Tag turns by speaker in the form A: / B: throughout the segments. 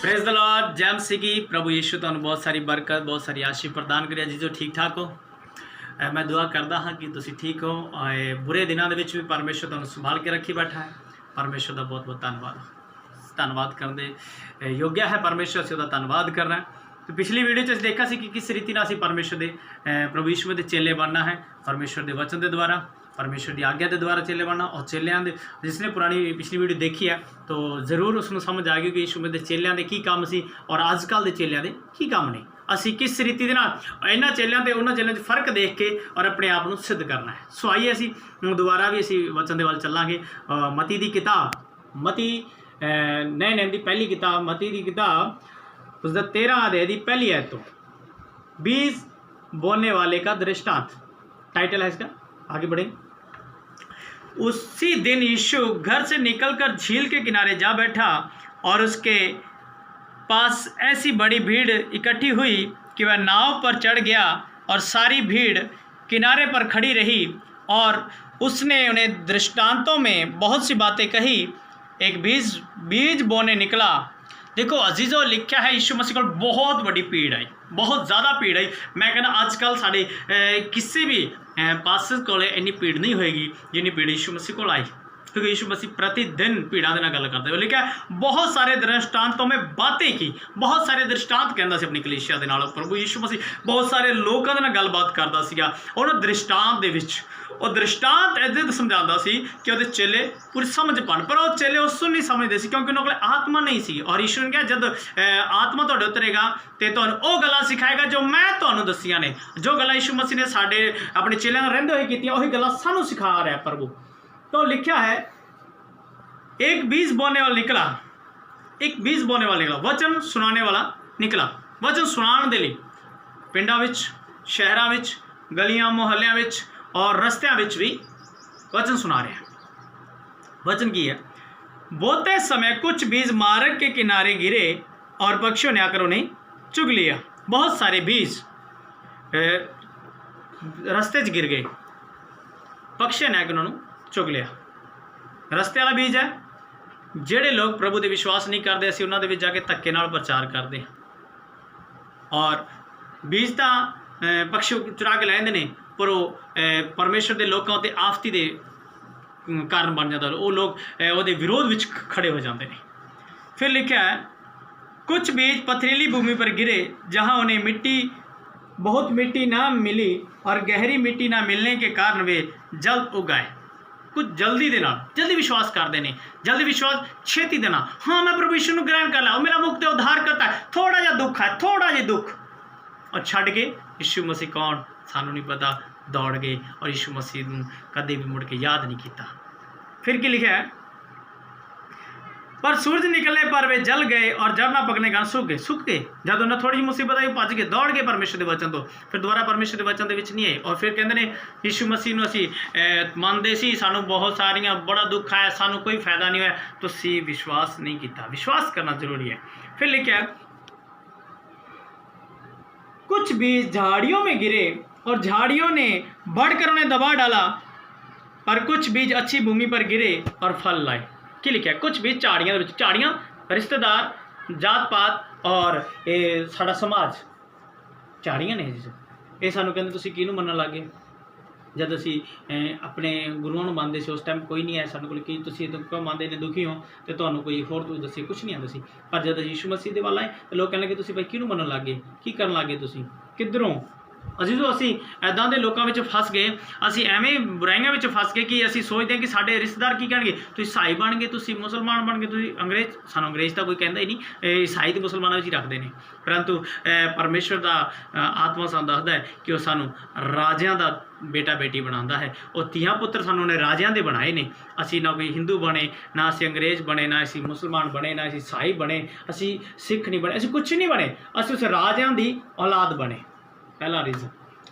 A: Praise the Lord. जय मसीह की। प्रभु यीशु तुहानू बहुत सारी बरकत बहुत सारी आशीष प्रदान करे। जी जो ठीक ठाक हो, मैं दुआ करता हाँ कि तुसी ठीक हो। बुरे दिनों के भी परमेश्वर तुहानू संभाल के रखी बैठा है। परमेश्वर का बहुत बहुत धन्यवाद करने योग्य है। परमेश्वर से उसका धन्यवाद करना है। तो पिछली वीडियो च देखा सी कि किस रीति नाल असीं परमेश्वर के प्रभु यीशु के चेले बनना है। परमेश्वर के वचन के द्वारा, परमेश्वर की आज्ञा के द्वारा चेले बनना। और चेलियां दे जिसने पुरानी पिछली वीडियो देखी है तो जरूर उसको समझ आ गई कि यीशु के चेलियां के की काम सी और अजकल के चेलियां के की काम ने। असी किस रीति के इन्होंने चेलियां के उन्होंने चेलियां फर्क देख के और अपने आप को सिद्ध करना है। सो आइए असी दोबारा भी असी वचन के वाल चलांगे। मती की किताब, मती नए नियम की पहली किताब, मती की किताब उसका 13 अध्याय की पहली आयत तो बीज बोने वाले का दृष्टांत टाइटल है इसका। आगे बढ़ेंगे। उसी दिन यीशु घर से निकलकर झील के किनारे जा बैठा और उसके पास ऐसी बड़ी भीड़ इकट्ठी हुई कि वह नाव पर चढ़ गया और सारी भीड़ किनारे पर खड़ी रही और उसने उन्हें दृष्टांतों में बहुत सी बातें कही। एक बीज बोने निकला। देखो अजीजो, लिखा है यीशु मसीह को बहुत बड़ी भीड़ आई, बहुत ज़्यादा भीड़ आई। मैं कहना अजकल साढ़े किसी भी पास्टर को इन्नी भीड़ नहीं होएगी जिन्नी भीड़ यीशु मसीह को आई, क्योंकि यीशु मसीह प्रतिदिन भीड़ा के गल करते हुए लिखा है बहुत सारे दृष्टांतों में बातें की। बहुत सारे दृष्टांत कहता सी अपनी कलीसिया के नाल। प्रभु यीशु मसीह बहुत सारे लोगों के गलबात करता सीगा। उन्होंने दृष्टांत दे विच और दृष्टांत इधर समझाता सी कि वो चेले पूरी समझ पान, पर वो चेले उसको नहीं समझते सी क्योंकि उन्होंने आत्मा नहीं सी। और यीशु ने कहा जब आत्मा तुहाडे उतरेगा तो तुहानू वो गल्लां सिखाएगा जो मैं तुहानू दसियां ने। जो गल्लां यीशु मसीह ने साडे अपने चेलियां रहिंदे होए कीतियां उही गल्लां सानू सिखा रहा है प्रभु। तो लिखा है एक बीज बोने वाला निकला, एक बीज बोने वाला निकला, वचन सुनाने वाला निकला। वचन सुनाने दे लई पिंडां विच, शहरां विच, गलियां मुहल्लियां विच और रस्तियां विच भी वचन सुना रहे हैं। वचन की है, बोते समय कुछ बीज मार्ग के किनारे गिरे और पक्षियों ने आकर उन्हें चुग लिया। बहुत सारे बीज रस्ते च गिर गए, पक्षियों ने आकर उन्होंने चुग लिया। रस्ते वाला बीज है ਜਿਹੜੇ लोग प्रभु ਦੇ विश्वास नहीं करते, ਅਸੀਂ ਉਹਨਾਂ ਦੇ ਵਿੱਚ ਜਾ ਕੇ ਧੱਕੇ ਨਾਲ प्रचार करते हैं। और बीज तो पक्षी चुरा के लैंदे ने, पर वो परमेश्वर के लोगों ते आफती के कारण बन जाता। वो लोग वो विरोध में खड़े हो जाते हैं। फिर लिखा है कुछ बीज पथरीली भूमि पर गिरे जहाँ उन्हें बहुत मिट्टी ना मिली और गहरी मिट्टी ना मिलने के कारण वे जल्द उगाए। कुछ जल्दी देना, जल्दी विश्वास करते हैं, जल्दी विश्वास छेती देना। हाँ मैं प्रभु यीशु को ग्रहण कर ला, मेरा मुक्त उद्धार करता है, थोड़ा जा दुख है, थोड़ा जा दुख, और छड़ के यीशु मसीह कौन सानू नहीं पता, दौड़ गए और यीशु मसीह कदे भी मुड़ के याद नहीं किया। फिर क्या लिखा है, पर सूरज निकलने पर वे जल गए और जड़ ना पकने का सूख गए। जब उन्हें थोड़ी जी मुसीबत आई भज के दौड़ गए परमेश्वर के वचन तो, फिर दोबारा परमेश्वर के वचन के नहीं आए। और फिर कहते हैं यीशु मसीह नूं असीं मनते सी, सानू बहुत सारियां बड़ा दुख आया, सानू कोई फायदा नहीं होया, तो असीं विश्वास नहीं किया। विश्वास करना जरूरी है। फिर लिखा कुछ बीज झाड़ियों में गिरे और झाड़ियों ने बढ़कर उन्हें दबा डाला, पर कुछ बीज अच्छी भूमि पर गिरे और फल लाए। की लिखा है कुछ बीज झाड़ियां, झाड़ियां रिश्तेदार, जात पात और ये साडा समाज झाड़ियां ने। ये सानू कहते तुसीं किहनूं मनन लग गए। जब असी अपने गुरुओं नूं मनदे सी उस टाइम कोई नहीं है सानू कोल कि तुसीं क्यों मनदे ने, दुखी हो तो तुहानूं कोई होर दस्सी कुछ नहीं आंदा सी। पर जब यीशु मसीह दे वाल आए तो लोग कहण लगे तुसीं भाई किहनूं मनन लग गए, की करन लग गए तुसीं, किधरों। अजीजो असी इदां दे लोगों में फस गए, असी एवें बुराइयां में फस गए कि असी सोचते हैं कि साडे रिश्तेदार की कहणगे, तुसीं ईसाई बन गए, तुसीं मुसलमान बन गए, तुसीं अंग्रेज। सानू अंग्रेज तो कोई कहता ही नहीं, ईसाई तो मुसलमानों ही रखते हैं। परंतु परमेश्वर का आत्मा सानू दसदा है कि वह सानू राजियां का बेटा बेटी बनाता है। और तियां पुत्र सानू ने राजियां दे बनाए ने। असी ना कोई हिंदू बने, ना असी अंग्रेज बने, ना असी मुसलमान बने, ना असी ईसाई बने, असी सिख नहीं बने, असी कुछ नहीं बने, असी उस राजियां की औलाद बने। पहला रीजन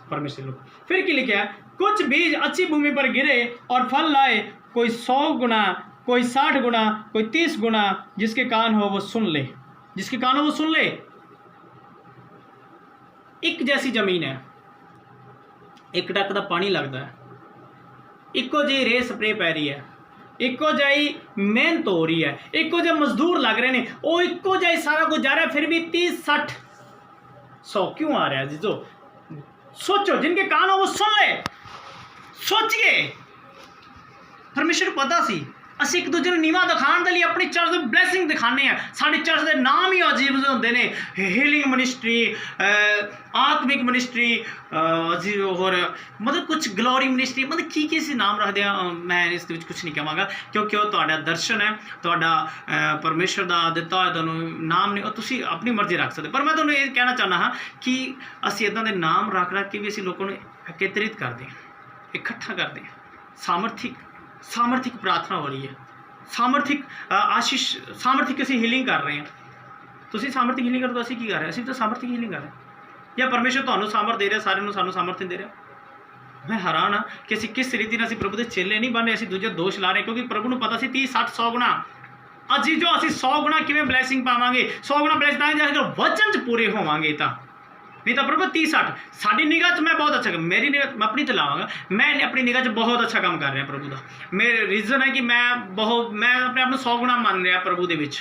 A: परमेश्वर लोग। फिर की लिखा है कुछ बीज अच्छी भूमि पर गिरे और फल लाए, कोई 100 गुना, कोई 60 गुना, कोई 30 गुना। जिसके कान हो वो सुन ले, जिसके कान हो वो सुन ले। एक जैसी जमीन है, एक टक का पानी लगता है, इको जी रे स्प्रे पै रही है, ਇੱਕੋ ਜਿਹੀ ਮਿਹਨਤ ਹੋ ਰਹੀ ਹੈ, ਇੱਕੋ ਜਿਹੇ ਮਜ਼ਦੂਰ ਲੱਗ ਰਹੇ ਨੇ, ਉਹ ਇੱਕੋ ਜਿਹਾ ਹੀ ਸਾਰਾ ਕੁਝ ਜਾ ਰਿਹਾ, ਫਿਰ भी 30, 60, 100 क्यों आ रहा है जीजो? सोचो, जिनके कान हो वो सुन ले, सोचिए। परमेश्वर ਨੂੰ ਪਤਾ ਸੀ ਅਸੀਂ ਇੱਕ ਦੂਜੇ ਨੂੰ ਨੀਵਾਂ ਦਿਖਾਉਣ ਦੇ ਲਈ ਆਪਣੀ ਚਰਚ ਦੀ ਬਲੇਸਿੰਗ ਦਿਖਾਉਂਦੇ ਹਾਂ। ਸਾਡੀ ਚਰਚ ਦੇ ਨਾਮ ਹੀ ਅਜੀਬ ਹੁੰਦੇ ਨੇ, ਹੀਲਿੰਗ ਮਿਨਿਸਟਰੀ, ਆਤਮਿਕ ਮਿਨਿਸਟਰੀ, ਜੀ ਹੋਰ ਮਤਲਬ ਕੁਝ ਗਲੋਰੀ ਮਿਨਿਸਟਰੀ, ਮਤਲਬ ਕੀ ਅਸੀਂ ਨਾਮ ਰੱਖਦੇ ਹਾਂ। ਮੈਂ ਇਸ ਦੇ ਵਿੱਚ ਕੁਝ ਨਹੀਂ ਕਹਾਂਗਾ ਕਿਉਂਕਿ ਉਹ ਤੁਹਾਡਾ ਦਰਸ਼ਨ ਹੈ, ਤੁਹਾਡਾ ਪਰਮੇਸ਼ਰ ਦਾ ਦਿੱਤਾ ਹੋਇਆ ਤੁਹਾਨੂੰ ਨਾਮ ਨੇ, ਉਹ ਤੁਸੀਂ ਆਪਣੀ ਮਰਜ਼ੀ ਰੱਖ ਸਕਦੇ। ਪਰ ਮੈਂ ਤੁਹਾਨੂੰ ਇਹ ਕਹਿਣਾ ਚਾਹੁੰਦਾ ਹਾਂ ਕਿ ਅਸੀਂ ਇੱਦਾਂ ਦੇ ਨਾਮ ਰੱਖ ਕੇ ਵੀ ਅਸੀਂ ਲੋਕਾਂ ਨੂੰ एकत्रित ਕਰਦੇ ਹਾਂ, ਇਕੱਠਾ ਕਰਦੇ ਹਾਂ। सामर्थिक प्रार्थना हो रही है, सामर्थिक आशीष, सामर्थिक ਅਸੀਂ ਹੀਲਿੰਗ ਕਰ ਰਹੇ ਹਾਂ। ਤੁਸੀਂ ਸਾਮਰਥਿਕ ਹੀਲਿੰਗ ਕਰਦੇ ਹੋ, ਅਸੀਂ ਕੀ ਕਰ ਰਹੇ? ਅਸੀਂ ਤਾਂ ਸਾਮਰਥਿਕ ਹੀਲਿੰਗ ਕਰ ਰਹੇ ਹਾਂ। ਜਾਂ ਪਰਮੇਸ਼ਰ ਤੁਹਾਨੂੰ ਸਾਮਰਥ ਦੇ ਰਿਹਾ, ਸਾਰਿਆਂ ਨੂੰ ਸਾਨੂੰ ਸਾਮਰਥ ਦੇ ਰਿਹਾ। ਮੈਂ ਹੈਰਾਨ ਹਾਂ ਕਿ ਅਸੀਂ ਕਿਸ ਰੀਤੀ ਨਾਲ ਅਸੀਂ ਪ੍ਰਭੂ ਦੇ ਚੇਲੇ ਨਹੀਂ ਬਣ ਰਹੇ, ਅਸੀਂ ਦੂਜੇ ਦੋਸ਼ ਲਾ ਰਹੇ, ਕਿਉਂਕਿ ਪ੍ਰਭੂ ਨੂੰ ਪਤਾ ਸੀ 30, 60, 100 ਗੁਣਾ। ਅਸੀਂ 100 ਗੁਣਾ ਕਿਵੇਂ ਬਲੈਸਿੰਗ ਪਾਵਾਂਗੇ? 100 ਗੁਣਾ ਬਲੈਸਿੰਗ ਤਾਂ ਜਦੋਂ ਵਚਨ 'ਚ ਪੂਰੇ ਹੋਵਾਂਗੇ ਤਾਂ, नहीं तो प्रभु 30, 60 साड़ी निगाह मैं बहुत अच्छा, मेरी निगाह मैं अपनी तो लावांगा, मैं अपनी निगाह बहुत अच्छा काम कर रहा प्रभु का। मेरे रीज़न है कि मैं अपने आप को 100 गुणा मान रहा प्रभु के विच।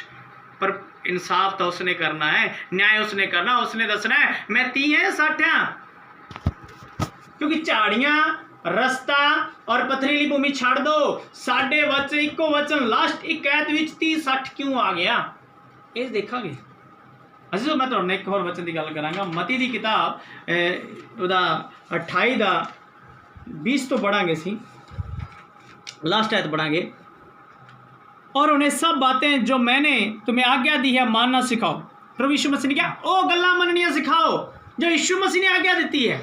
A: पर इंसाफ तो उसने करना है, न्याय उसने करना, उसने दसना है मैं 30 है 60 हाँ। क्योंकि झाड़ियाँ, रस्ता और पथरीली भूमि छड़ दो, साढ़े वचन इको वचन लास्ट एक ऐत विच 30, 60 क्यों आ गया, ये देखा। ਅਸੀਂ तो मैं तुहानू एक होर वचन की गल करांगा, मती की किताब ਉਹਦਾ 28 ਦਾ 20 तो पढ़ांगे सी, लास्ट आयत पढ़ांगे। और उन्हें सब बातें जो मैंने तुम्हें आज्ञा दी है मानना सिखाओ। प्रभु यीशु मसीह ने क्या वो गल्लां मननियां सिखाओ जो यीशु मसीह ने आज्ञा दी है।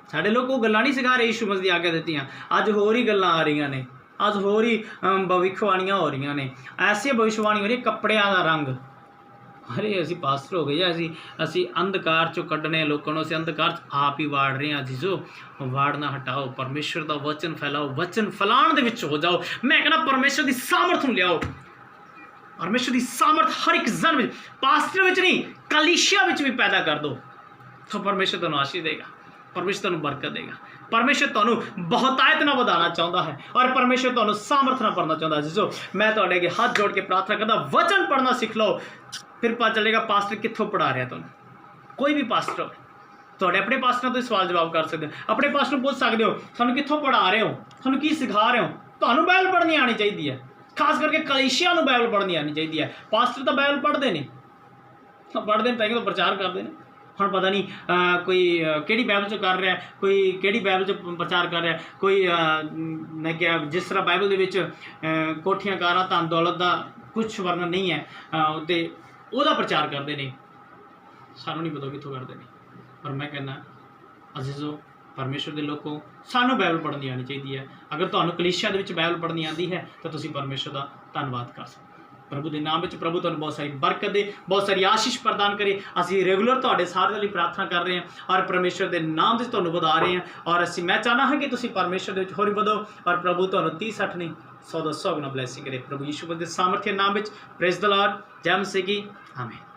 A: साडे लोग वो गल्लां नहीं सिखा रहे यीशु मसीह दी आज्ञा दित्तियां, अज होर ही गल्लां आ रही ने, अज होर ही भविष्यवाणियां हो रही ने, ऐसी भविष्यवाणी हो रही कपड़ियां दा रंग। अरे असी पास्टर हो गए, असी अंधकार चो कढ़ने लोगों को, असी अंधकार आप ही वाड़ रहे हैं। जीजो वाड़ना हटाओ, परमेश्वर का वचन फैलाओ, वचन फैलाण दे विच हो जाओ। मैं कहना परमेश्वर की सामर्थ नूं लियाओ, परमेश्वर की सामर्थ हर एक जन में, पास्टर विच नहीं कलीसिया विच भी पैदा कर दो, तो परमेश्वर तुहानूं आशीष देगा, परमेश्वर तुहानूं बरकत देगा। परमेश्वर तुहानूं बहुतायत ना वधाना चाहता है और परमेश्वर तुहानूं सामर्थ ना पढ़ना चाहता है। जीजो मैं तुहाडे अगे हाथ जोड़ के प्रार्थना करदा, वचन पढ़ना सीख लो, फिर पता चलेगा पास्टर कित्थों पढ़ा रहा तुहानूं। कोई भी पास्टर हो, तुहाडे अपने पास्टर तो सवाल जवाब कर सकते हो, अपने पास्टर पूछ सकते हो तुहानूं कित्थों पढ़ा रहे हो, तुहानूं की सिखा रहे हो। तुहानूं बाइबल पढ़नी आनी चाहिए है, खास करके कलीसिया नूं बाइबल पढ़नी आनी चाहिए है। पास्टर तो बाइबल पढ़ते नहीं, पढ़ते हैं तो प्रचार करते हैं। हम पता नहीं कोई केड़ी बाइबल चो कर रहा है, कोई केड़ी बाइबल चो प्रचार कर रहा है, कोई मैं क्या जिस तरह बाइबल दे विच कोठियां कारां धन दौलत का कुछ वर्णन नहीं है तो ਉਹਦਾ प्रचार करते हैं, सानू नहीं पता कितों करते हैं। पर मैं कहना अजीजो परमेश्वर के लोगों सानू बाइबल पढ़नी आनी चाहिए है। अगर तुहानूं कलीसिया दे विच बाइबल पढ़नी आती है तो तुसीं परमेश्वर का धन्नवाद कर सकते। प्रभु के नाम में प्रभु तुहानूं बहुत सारी बरकत दे, बहुत सारी आशीष प्रदान करे। असीं रेगुलर तुहाडे सारे लई प्रार्थना कर रहे हैं और परमेश्वर के नाम से तुहानूं वधा रहे हैं। और असीं मैं चाहना हाँ कि तुसीं परमेश्वर दे विच होर वधो और प्रभु तुहानूं 30, 60 नहीं 100 गुना ब्लैसिंग करे। प्रभु यीशु मसीह के सामर्थ्य नाम में प्रेज द लॉर्ड, जय मसीह की, आमीन।